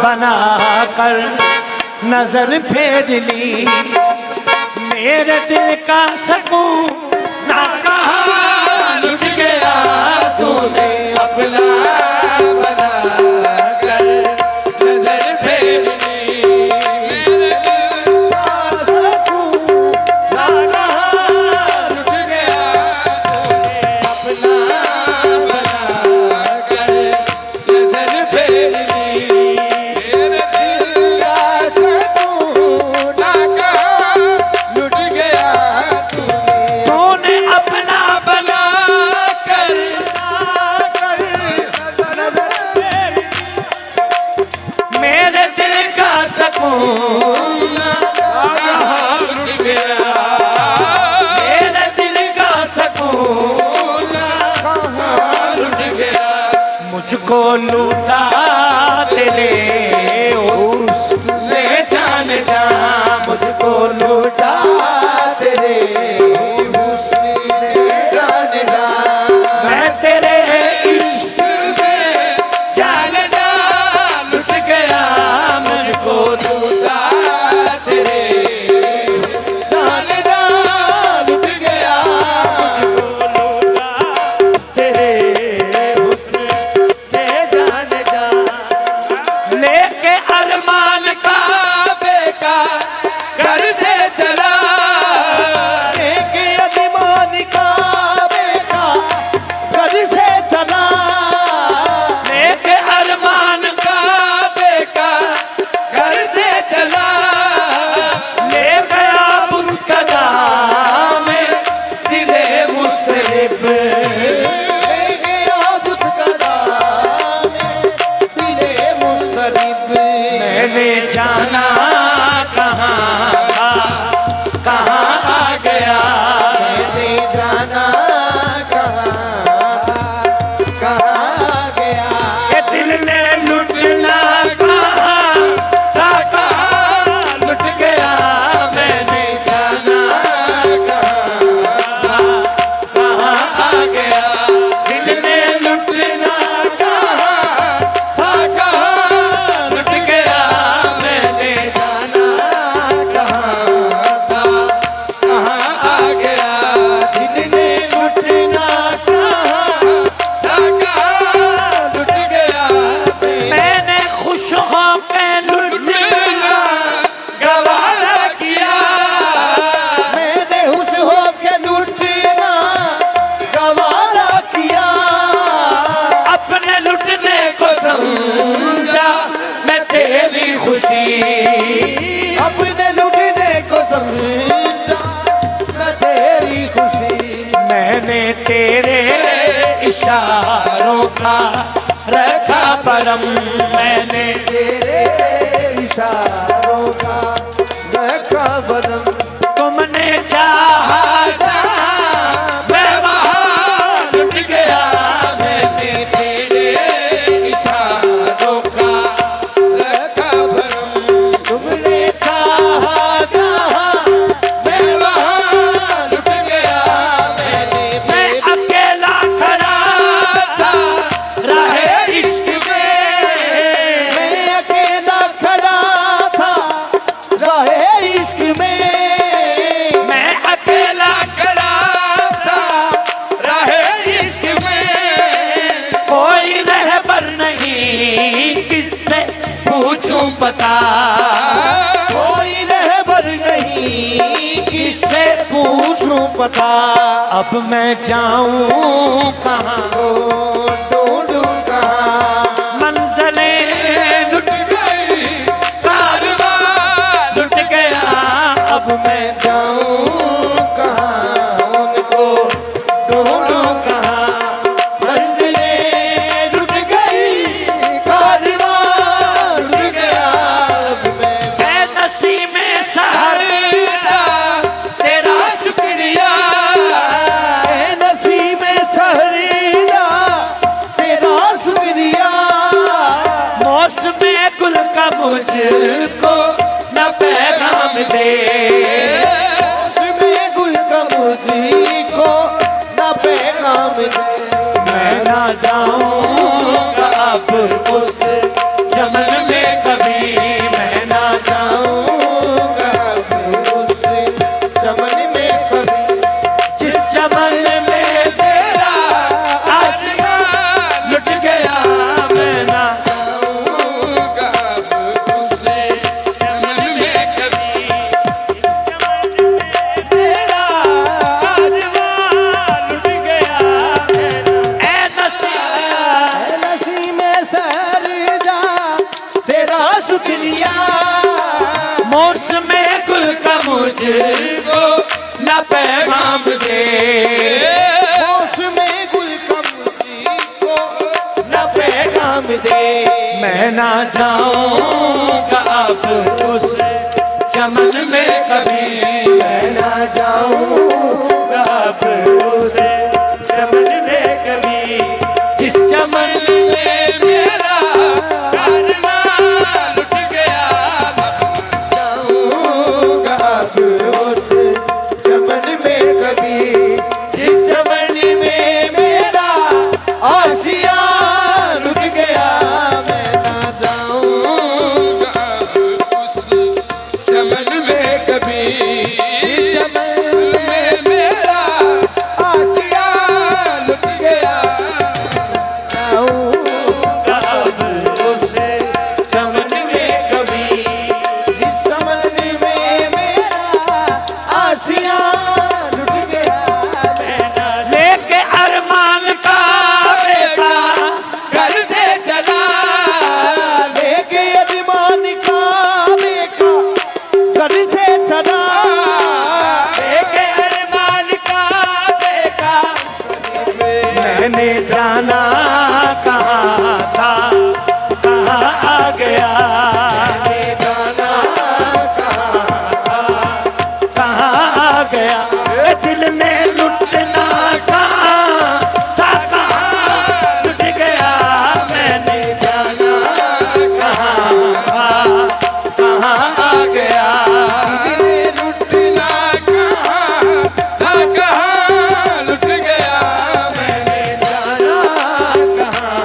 बना कर नजर फेर ली, मेरे दिल का सकून ना कहाँ लुट गया तूने अपना बना कर नजर फेर ली, मेरे दिल का सकून ना कहाँ लुट गया तूने अपना बना कर नजर फेर ली, मेरे दिल का सकून ना कहाँ लुट गया तूने अपना बना कर नजर फेर ली, मेरे दिल का सकून कहाँ लुट गया, मेरे दिल का सकून कहाँ लुट गया, मुझको लूटा तेरे उसने जान जा, मुझको लूटा तेरे उसने जान जा, मैं तेरे इश्क में जान जा लुट गया, मुझको लूटा तेरे जान जा लुट गया, मुझको लूटा तेरे हुस्न से जान जा, लेके अरमान का बेटा घर से चला, लेके अरमान का बेटा घर से चला, लेके अरमान का बेटा घर से चला, ले गया बुतकदा में दिले मुसरिफ, ले गया बुतकदा में दिले मुसरिफ, मैंने जाना कहाँ था कहाँ आ गया, मैंने जाना कहाँ था कहाँ आ गया, ये दिल ने लुटना कहाँ था कहाँ लुट गया, मैंने जाना कहाँ था कहाँ आ गया, दिल ने लुटना कहाँ था कहाँ लुट गया, मैंने जाना कहाँ था कहाँ आ गया, दिल ने लुटना कहाँ था कहाँ लुट गया, मैंने खुश होकर लुटना गवारा किया, मैंने खुश होकर लुटना गवारा किया, अपने लुटने को समझा मैं तेरी खुशी, अपने लुटने को समझा मैं तेरी खुशी, मैंने तेरे इशारों का रखा परम, मैंने तेरे इशारों का रखा परम, तुमने चाहा जहाँ मैं वहाँ लुट गया, मैंने तेरे इशारों का रखा परम, तुमने चाहा जहाँ मैं वहाँ लुट गया, मैं अकेला खड़ा था राहे इश्क में, मैं अकेला खड़ा था राहे इश्क में, मैं अकेला खड़ा था राहे इश्क में, कोई रहबर नहीं किससे पूछूं पता, कोई रहबर नहीं किससे पूछूं पता, अब मैं जाऊं कहाँ ढूंढूं कहाँ, मंज़िलें लुट गई कारवां लुट गया, अब मैं जाऊं कहाँ उनको ढूंढूं कहाँ, मंज़िलें लुट गई कारवां लुट गया, अब मैं नसीमे सहर तेरा शुक्रिया, नसीमे सहरीदा तेरा शुक्रिया, मौसमे गुल का मुझको न पैगाम दे, मौसमे गुल का मुझको न पैगाम दे, मैं ना जाऊंगा अब उस चमन में कभी। लुट लिया। मौसमे गुल का मुझको न पैगाम दे, मौसमे गुल का मुझको न पैगाम दे। मैं ना जाऊंगा अब उस चमन में कभी, मैं ना जाऊंगा अब उस चमन में कभी, जिस चमन में मेरा कारना लुट गया। जाऊंगा अब उस चमन में कभी, जिस चमन में मेरा आशिया लुट गया। मैं ना जाऊंगा उस चमन में कभी, जिस चमन में मेरा आशिया लुट गया। जाऊंगा अब उस चमन में कभी, जिस चमन में मेरा आशिया लुट गया। मैं ना लेके अरमान का बेटा घर से चला, लेके अरमान का बेटा घर से चला, लेके अरमान का बेटा। मैंने जाना कहाँ था, कहाँ आ गया। मैंने जाना कहाँ था, कहाँ आ गया। ए दिल ने लुटना कहाँ था, कहाँ लुट गया। मैंने जाना कहाँ था, कहाँ आ गया। लुटना कहाँ था, कहाँ लुट गया। मैंने जाना कहाँ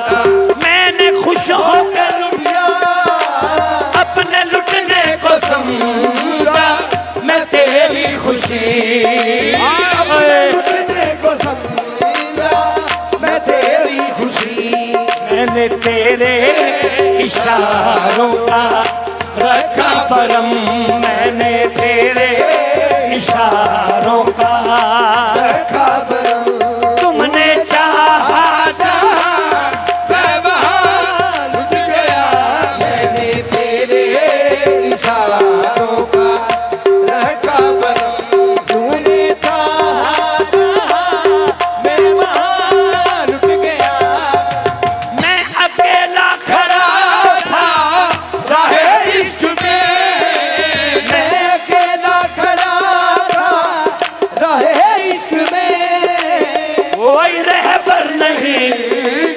था। मैंने खुश होकर लुटिया, अपने लुटने को समझा मैं तेरी खुशी। लुटने को समझा मैं तेरी खुशी। मैंने तेरे इशारों का रखा परम, मैंने तेरे इशारों का रखा परम। तुमने चाहा जहाँ मैं वहाँ लुट गया। मैंने तेरे इशारों का रखा परम। तूने चाहा जहाँ मैं वहाँ लुट गया। मैं अकेला खड़ा था राहे इश्क में, मैं अकेला खड़ा था राहे इश्क में। कोई रहबर नहीं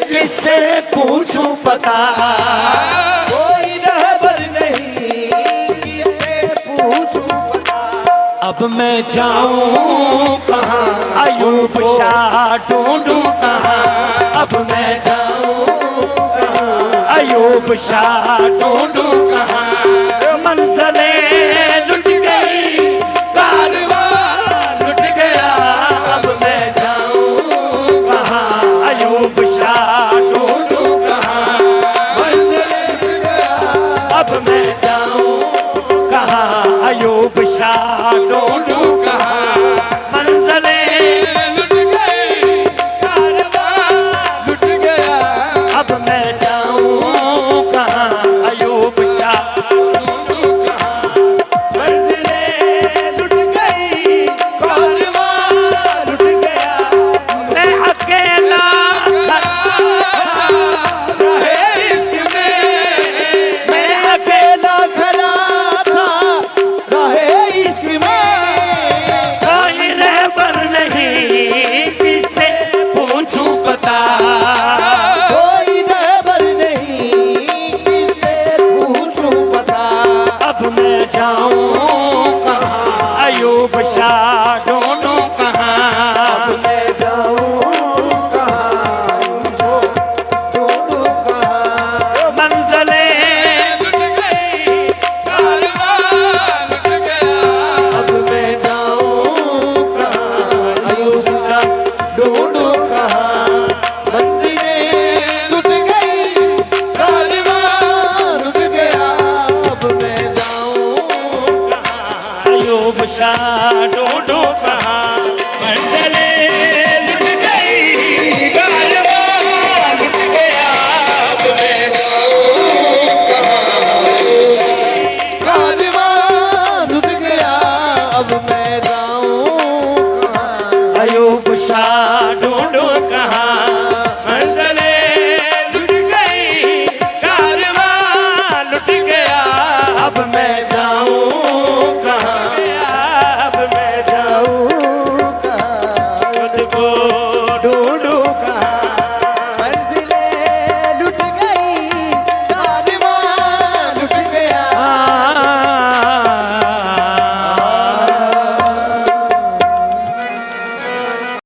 किससे पूछूं पता। कोई रहबर नहीं किससे पूछूं पता। अब मैं जाऊं कहाँ, अयूब शाह ढूंढूं कहाँ। अब मैं जाऊं कहाँ, अयूब शाह ढूंढूं कहाँ। मंज़िल